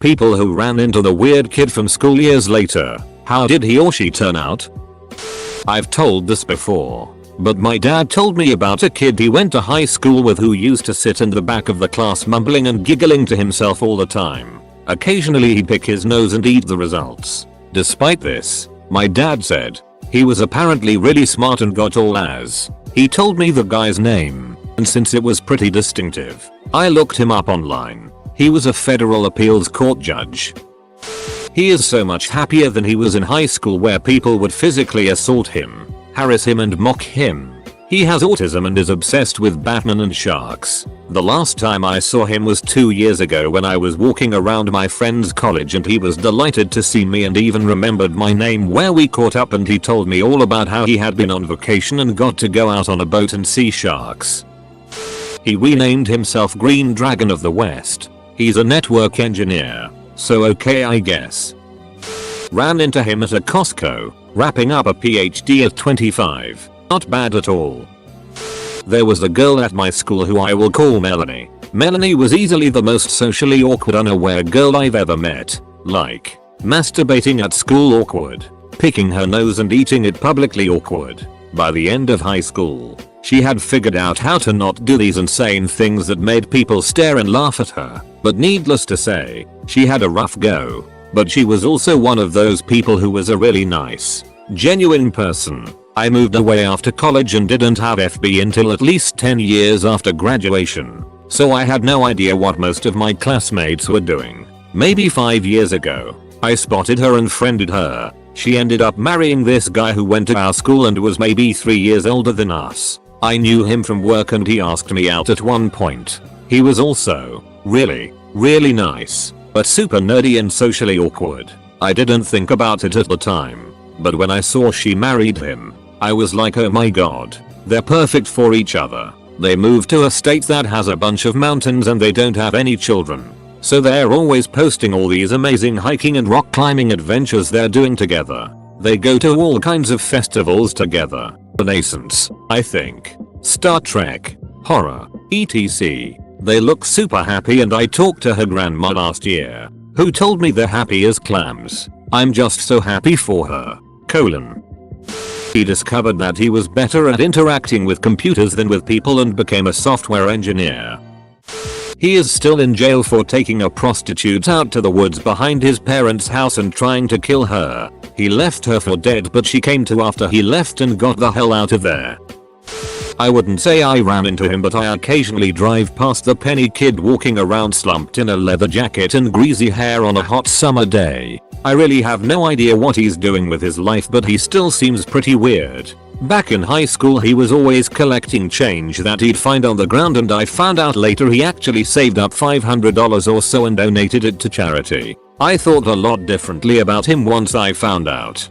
People who ran into the weird kid from school years later, how did he or she turn out? I've told this before, but my dad told me about a kid he went to high school with who used to sit in the back of the class mumbling and giggling to himself all the time. Occasionally he'd pick his nose and eat the results. Despite this, my dad said, he was apparently really smart and got all A's. He told me the guy's name, and since it was pretty distinctive, I looked him up online. He was a federal appeals court judge. He is so much happier than he was in high school where people would physically assault him, harass him and mock him. He has autism and is obsessed with Batman and sharks. The last time I saw him was 2 years ago when I was walking around my friend's college and he was delighted to see me and even remembered my name where we caught up and he told me all about how he had been on vacation and got to go out on a boat and see sharks. He renamed himself Green Dragon of the West. He's a network engineer, so okay I guess. Ran into him at a Costco, wrapping up a PhD at 25. Not bad at all. There was a girl at my school who I will call Melanie. Melanie was easily the most socially awkward unaware girl I've ever met. Like, masturbating at school awkward, picking her nose and eating it publicly awkward. By the end of high school, she had figured out how to not do these insane things that made people stare and laugh at her. But needless to say, she had a rough go. But she was also one of those people who was a really nice, genuine person. I moved away after college and didn't have FB until at least 10 years after graduation, so I had no idea what most of my classmates were doing. Maybe 5 years ago, I spotted her and friended her. She ended up marrying this guy who went to our school and was maybe 3 years older than us. I knew him from work and he asked me out at one point. He was also really nice, but super nerdy and socially awkward. I didn't think about it at the time, but when I saw she married him, I was like, oh my god, they're perfect for each other. They moved to a state that has a bunch of mountains and they don't have any children. So they're always posting all these amazing hiking and rock climbing adventures they're doing together. They go to all kinds of festivals together. Renaissance, I think. Star Trek, horror, etc. They look super happy and I talked to her grandma last year, who told me they're happy as clams. I'm just so happy for her. He discovered that he was better at interacting with computers than with people and became a software engineer. He is still in jail for taking a prostitute out to the woods behind his parents' house and trying to kill her. He left her for dead but she came to after he left and got the hell out of there. I wouldn't say I ran into him but I occasionally drive past the penny kid walking around slumped in a leather jacket and greasy hair on a hot summer day. I really have no idea what he's doing with his life but he still seems pretty weird. Back in high school he was always collecting change that he'd find on the ground and I found out later he actually saved up $500 or so and donated it to charity. I thought a lot differently about him once I found out.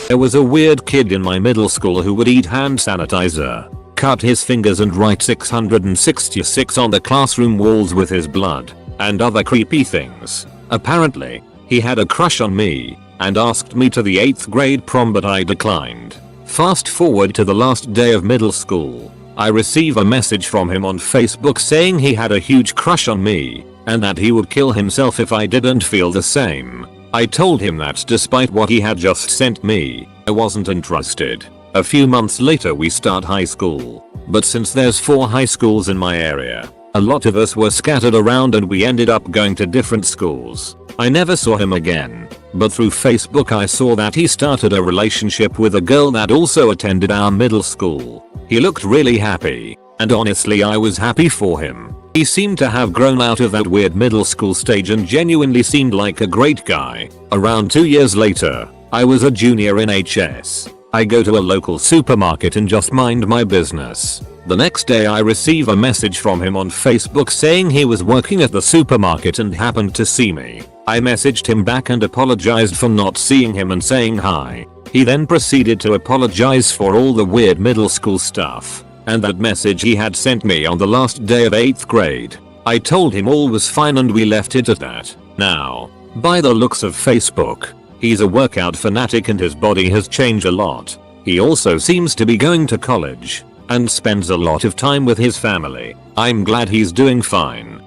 There was a weird kid in my middle school who would eat hand sanitizer, cut his fingers and write 666 on the classroom walls with his blood, and other creepy things. Apparently, he had a crush on me and asked me to the 8th grade prom but I declined. Fast forward to the last day of middle school. I receive a message from him on Facebook saying he had a huge crush on me and that he would kill himself if I didn't feel the same. I told him that despite what he had just sent me, I wasn't interested. A few months later we start high school, but since there's 4 high schools in my area, a lot of us were scattered around and we ended up going to different schools. I never saw him again, but through Facebook I saw that he started a relationship with a girl that also attended our middle school. He looked really happy, and honestly I was happy for him. He seemed to have grown out of that weird middle school stage and genuinely seemed like a great guy. Around 2 years later, I was a junior in HS. I go to a local supermarket and just mind my business. The next day I receive a message from him on Facebook saying he was working at the supermarket and happened to see me. I messaged him back and apologized for not seeing him and saying hi. He then proceeded to apologize for all the weird middle school stuff and that message he had sent me on the last day of 8th grade. I told him all was fine and we left it at that. Now, by the looks of Facebook, he's a workout fanatic and his body has changed a lot. He also seems to be going to college and spends a lot of time with his family. I'm glad he's doing fine.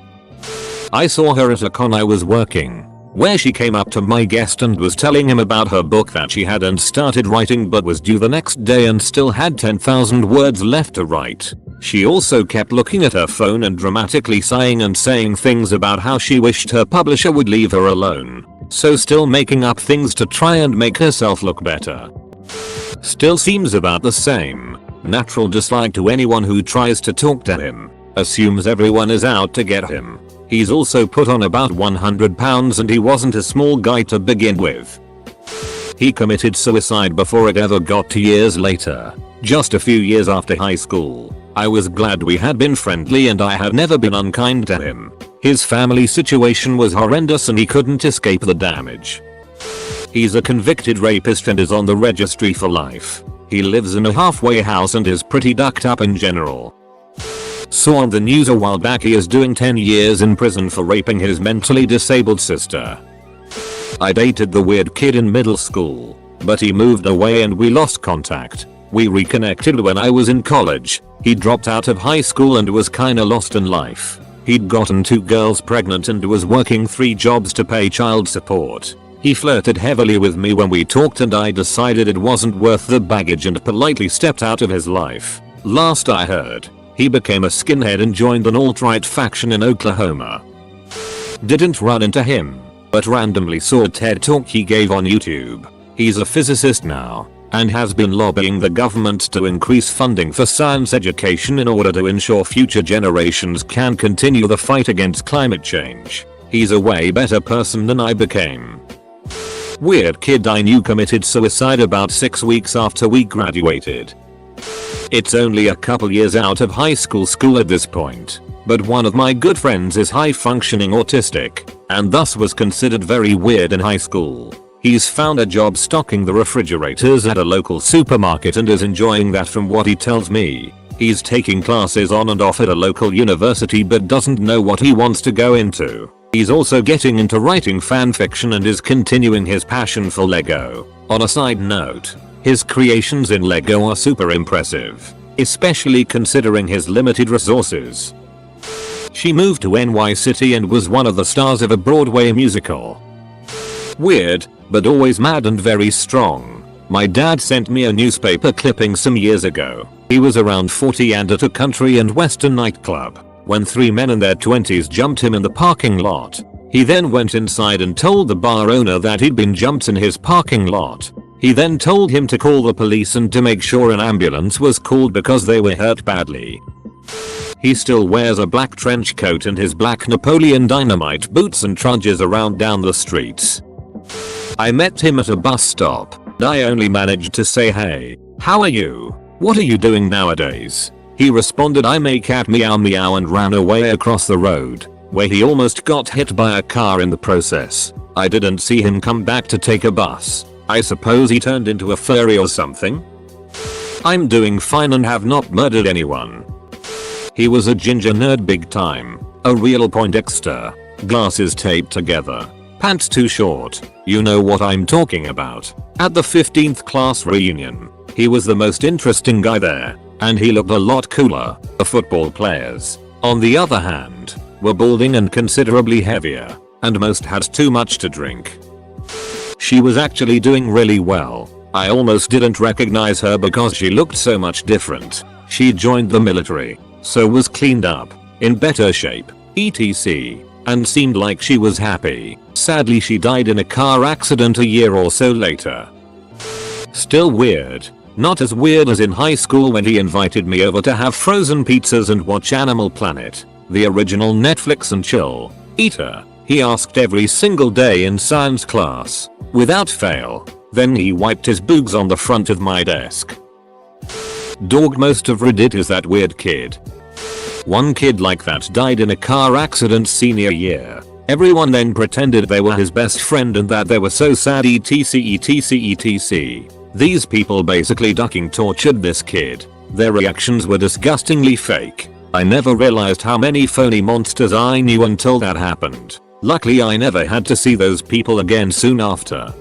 I saw her at a con I was working, where she came up to my guest and was telling him about her book that she hadn't started writing but was due the next day and still had 10,000 words left to write. She also kept looking at her phone and dramatically sighing and saying things about how she wished her publisher would leave her alone. So still making up things to try and make herself look better. Still seems about the same. Natural dislike to anyone who tries to talk to him. Assumes everyone is out to get him. He's also put on about 100 pounds and he wasn't a small guy to begin with. He committed suicide before it ever got to years later. Just a few years after high school. I was glad we had been friendly and I had never been unkind to him. His family situation was horrendous and he couldn't escape the damage. He's a convicted rapist and is on the registry for life. He lives in a halfway house and is pretty ducked up in general. Saw on the news a while back he is doing 10 years in prison for raping his mentally disabled sister. I dated the weird kid in middle school, but he moved away and we lost contact. We reconnected when I was in college. He dropped out of high school and was kinda lost in life. He'd gotten 2 girls pregnant and was working 3 jobs to pay child support. He flirted heavily with me when we talked and I decided it wasn't worth the baggage and politely stepped out of his life. Last I heard, he became a skinhead and joined an alt-right faction in Oklahoma. Didn't run into him, but randomly saw a TED talk he gave on YouTube. He's a physicist now, and has been lobbying the government to increase funding for science education in order to ensure future generations can continue the fight against climate change. He's a way better person than I became. Weird kid I knew committed suicide about 6 weeks after we graduated. It's only a couple years out of high school at this point, but one of my good friends is high functioning autistic, and thus was considered very weird in high school. He's found a job stocking the refrigerators at a local supermarket and is enjoying that from what he tells me. He's taking classes on and off at a local university but doesn't know what he wants to go into. He's also getting into writing fanfiction and is continuing his passion for Lego. On a side note, his creations in Lego are super impressive, especially considering his limited resources. She moved to NY City and was one of the stars of a Broadway musical. Weird, but always mad and very strong. My dad sent me a newspaper clipping some years ago. He was around 40 and at a country and western nightclub when 3 men in their 20s jumped him in the parking lot. He then went inside and told the bar owner that he'd been jumped in his parking lot. He then told him to call the police and to make sure an ambulance was called because they were hurt badly. He still wears a black trench coat and his black Napoleon Dynamite boots and trudges around down the streets. I met him at a bus stop. I only managed to say, "Hey, how are you? What are you doing nowadays?" He responded, "I may cat meow meow," and ran away across the road, where he almost got hit by a car in the process. I didn't see him come back to take a bus. I suppose he turned into a furry or something? I'm doing fine and have not murdered anyone. He was a ginger nerd big time. A real Poindexter. Glasses taped together. Pants too short. You know what I'm talking about. At the 15th class reunion, he was the most interesting guy there, and he looked a lot cooler. The football players, on the other hand, were balding and considerably heavier, and most had too much to drink. She was actually doing really well. I almost didn't recognize her because she looked so much different. She joined the military, so was cleaned up, in better shape, etc. and seemed like she was happy. Sadly, she died in a car accident a year or so later. Still weird. Not as weird as in high school when he invited me over to have frozen pizzas and watch Animal Planet, the original Netflix and chill. Eater, he asked every single day in science class, without fail. Then he wiped his boogs on the front of my desk. Dog, most of Reddit is that weird kid. One kid like that died in a car accident senior year. Everyone then pretended they were his best friend and that they were so sad, etc. These people basically ducking tortured this kid. Their reactions were disgustingly fake. I never realized how many phony monsters I knew until that happened. Luckily I never had to see those people again soon after.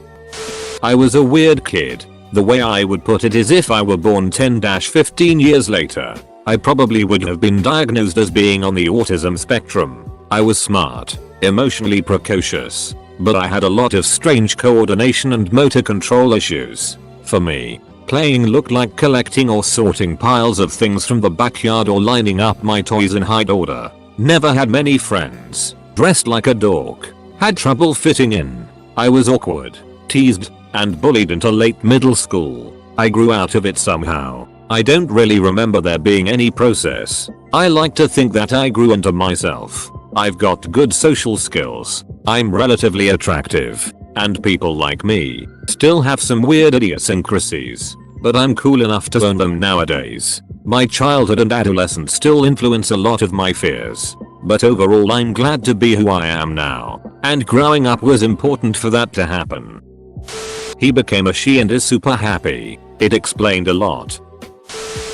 I was a weird kid. The way I would put it is if I were born 10-15 years later, I probably would have been diagnosed as being on the autism spectrum. I was smart, emotionally precocious, but I had a lot of strange coordination and motor control issues. For me, playing looked like collecting or sorting piles of things from the backyard or lining up my toys in high order. Never had many friends, dressed like a dork, had trouble fitting in. I was awkward, teased, and bullied into late middle school. I grew out of it somehow. I don't really remember there being any process. I like to think that I grew into myself. I've got good social skills. I'm relatively attractive. And people like me still have some weird idiosyncrasies. But I'm cool enough to own them nowadays. My childhood and adolescence still influence a lot of my fears. But overall I'm glad to be who I am now. And growing up was important for that to happen. He became a she and is super happy. It explained a lot.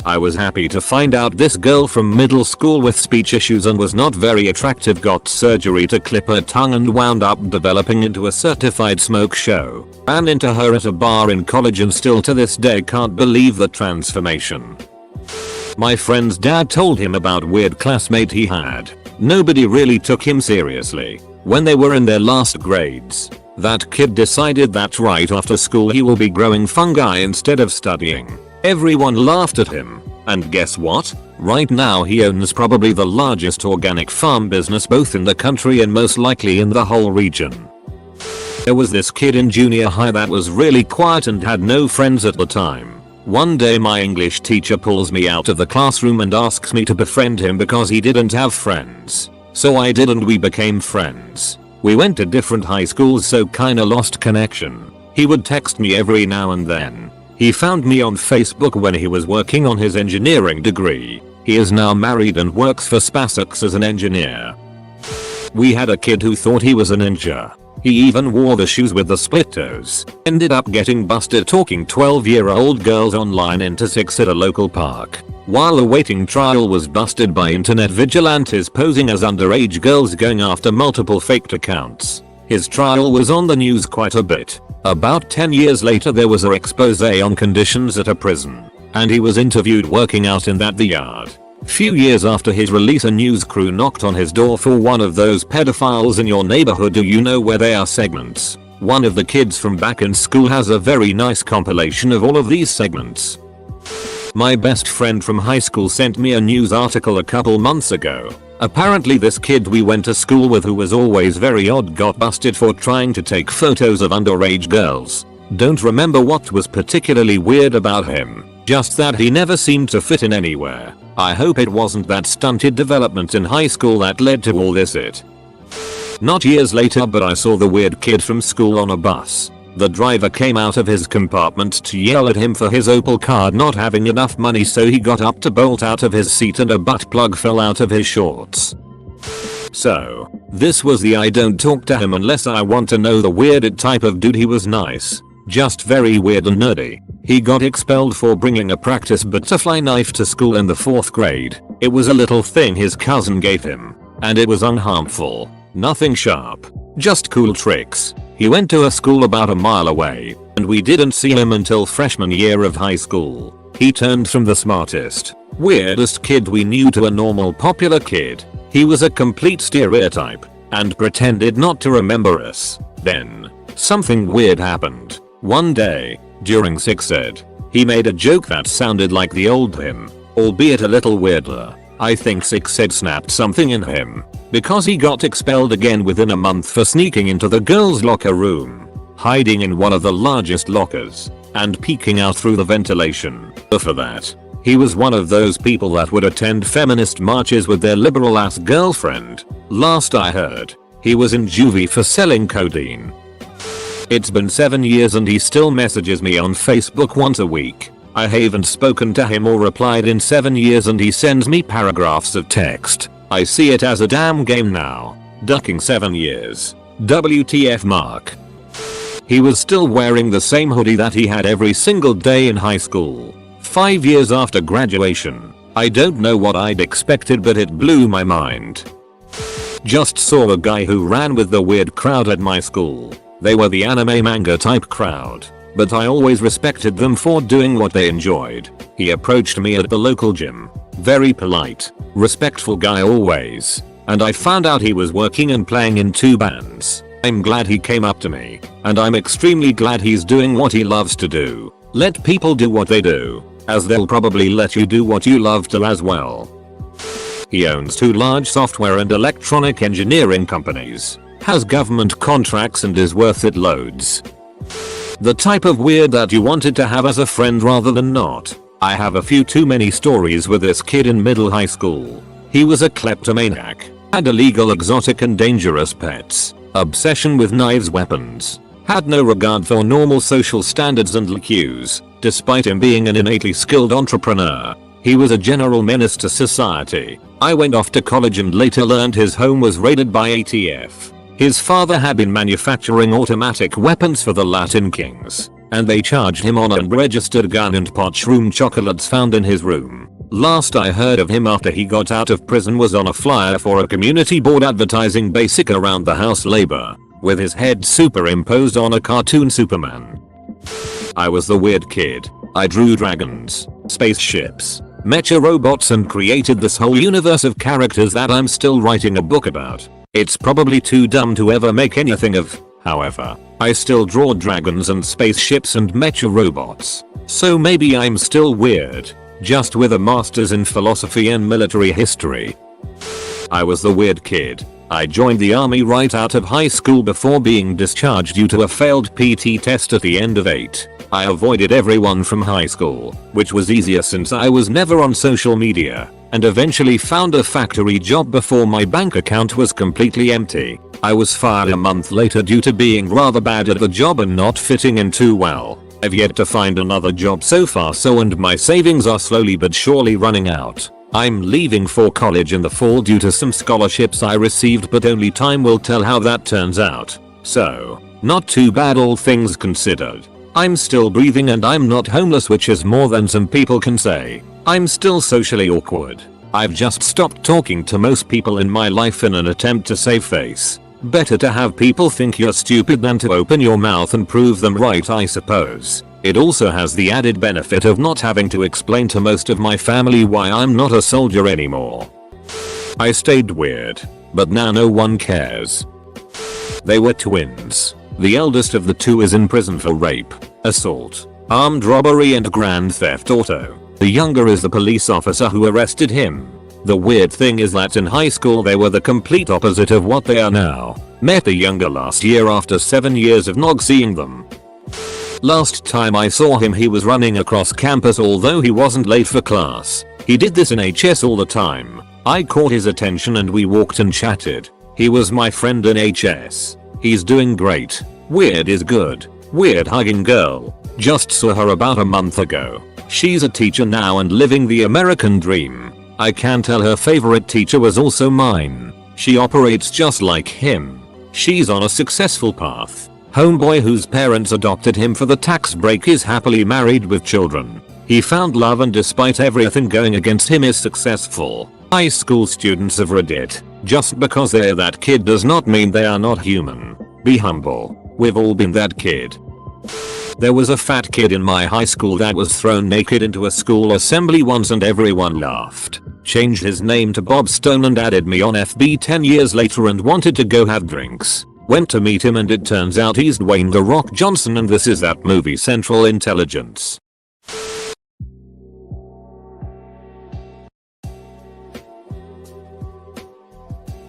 I was happy to find out this girl from middle school with speech issues and was not very attractive got surgery to clip her tongue and wound up developing into a certified smoke show. Ran into her at a bar in college and still to this day can't believe the transformation. My friend's dad told him about weird classmate he had. Nobody really took him seriously. When they were in their last grades, that kid decided that right after school he will be growing fungi instead of studying. Everyone laughed at him, and guess what? Right now he owns probably the largest organic farm business both in the country and most likely in the whole region. There was this kid in junior high that was really quiet and had no friends at the time. One day my English teacher pulls me out of the classroom and asks me to befriend him because he didn't have friends. So I did and we became friends. We went to different high schools so kinda lost connection. He would text me every now and then. He found me on Facebook when he was working on his engineering degree. He is now married and works for SpaceX as an engineer. We had a kid who thought he was a ninja. He even wore the shoes with the split toes. Ended up getting busted talking 12-year-old girls online into 6 at a local park. While awaiting trial was busted by internet vigilantes posing as underage girls going after multiple faked accounts. His trial was on the news quite a bit. About 10 years later there was an expose on conditions at a prison, and he was interviewed working out in the yard. Few years after his release a news crew knocked on his door for one of those pedophiles in your neighborhood do you know where they are segments. One of the kids from back in school has a very nice compilation of all of these segments. My best friend from high school sent me a news article a couple months ago. Apparently this kid we went to school with who was always very odd got busted for trying to take photos of underage girls. Don't remember what was particularly weird about him, just that he never seemed to fit in anywhere. I hope it wasn't that stunted development in high school that led to all this Not years later but I saw the weird kid from school on a bus. The driver came out of his compartment to yell at him for his Opel card not having enough money so he got up to bolt out of his seat and a butt plug fell out of his shorts. So, this was the I don't talk to him unless I want to know the weirded type of dude. He was nice, just very weird and nerdy. He got expelled for bringing a practice butterfly knife to school in the 4th grade. It was a little thing his cousin gave him, and it was unharmful. Nothing sharp, just cool tricks. He went to a school about a mile away, and we didn't see him until freshman year of high school. He turned from the smartest, weirdest kid we knew to a normal popular kid. He was a complete stereotype, and pretended not to remember us. Then, something weird happened. One day, during sex ed, he made a joke that sounded like the old him, albeit a little weirder. I think sex ed snapped something in him, because he got expelled again within a month for sneaking into the girls' locker room, hiding in one of the largest lockers, and peeking out through the ventilation. For that, he was one of those people that would attend feminist marches with their liberal ass girlfriend. Last I heard, he was in juvie for selling codeine. It's been 7 years and he still messages me on Facebook once a week. I haven't spoken to him or replied in 7 years and he sends me paragraphs of text. I see it as a damn game now. Ducking 7 years. WTF mark. He was still wearing the same hoodie that he had every single day in high school. 5 years after graduation. I don't know what I'd expected but it blew my mind. Just saw a guy who ran with the weird crowd at my school. They were the anime manga type crowd, but I always respected them for doing what they enjoyed. He approached me at the local gym. Very polite, respectful guy always. and I found out he was working and playing in 2 bands. I'm glad he came up to me, and I'm extremely glad he's doing what he loves to do. Let people do what they do, as they'll probably let you do what you love to as well. He owns 2 large software and electronic engineering companies, has government contracts and is worth it loads. The type of weird that you wanted to have as a friend rather than not. I have a few too many stories with this kid in middle high school. He was a kleptomaniac, had illegal exotic and dangerous pets, obsession with knives weapons, had no regard for normal social standards and cues, despite him being an innately skilled entrepreneur. He was a general menace to society. I went off to college and later learned his home was raided by ATF. His father had been manufacturing automatic weapons for the Latin Kings, and they charged him on an unregistered gun and potshroom chocolates found in his room. Last I heard of him after he got out of prison was on a flyer for a community board advertising basic around the house labor, with his head superimposed on a cartoon Superman. I was the weird kid. I drew dragons, spaceships, mecha robots and created this whole universe of characters that I'm still writing a book about. It's probably too dumb to ever make anything of, however, I still draw dragons and spaceships and mecha robots. So maybe I'm still weird, just with a master's in philosophy and military history. I was the weird kid. I joined the army right out of high school before being discharged due to a failed PT test at the end of 8. I avoided everyone from high school, which was easier since I was never on social media, and eventually found a factory job before my bank account was completely empty. I was fired a month later due to being rather bad at the job and not fitting in too well. I've yet to find another job so far and my savings are slowly but surely running out. I'm leaving for college in the fall due to some scholarships I received, but only time will tell how that turns out. So, not too bad all things considered. I'm still breathing and I'm not homeless, which is more than some people can say. I'm still socially awkward. I've just stopped talking to most people in my life in an attempt to save face. Better to have people think you're stupid than to open your mouth and prove them right, I suppose. It also has the added benefit of not having to explain to most of my family why I'm not a soldier anymore. I stayed weird, but now no one cares. They were twins. The eldest of the 2 is in prison for rape, assault, armed robbery and grand theft auto. The younger is the police officer who arrested him. The weird thing is that in high school they were the complete opposite of what they are now. Met the younger last year after 7 years of not seeing them. Last time I saw him he was running across campus although he wasn't late for class. He did this in HS all the time. I caught his attention and we walked and chatted. He was my friend in HS. He's doing great. Weird is good. Weird hugging girl. Just saw her about a month ago. She's a teacher now and living the American dream. I can tell her favorite teacher was also mine. She operates just like him. She's on a successful path. Homeboy whose parents adopted him for the tax break is happily married with children. He found love and despite everything going against him is successful. High school students have read it. Just because they're that kid does not mean they are not human. Be humble. We've all been that kid. There was a fat kid in my high school that was thrown naked into a school assembly once and everyone laughed. Changed his name to Bob Stone and added me on FB 10 years later and wanted to go have drinks. Went to meet him and it turns out he's Dwayne "The Rock" Johnson and this is that movie Central Intelligence.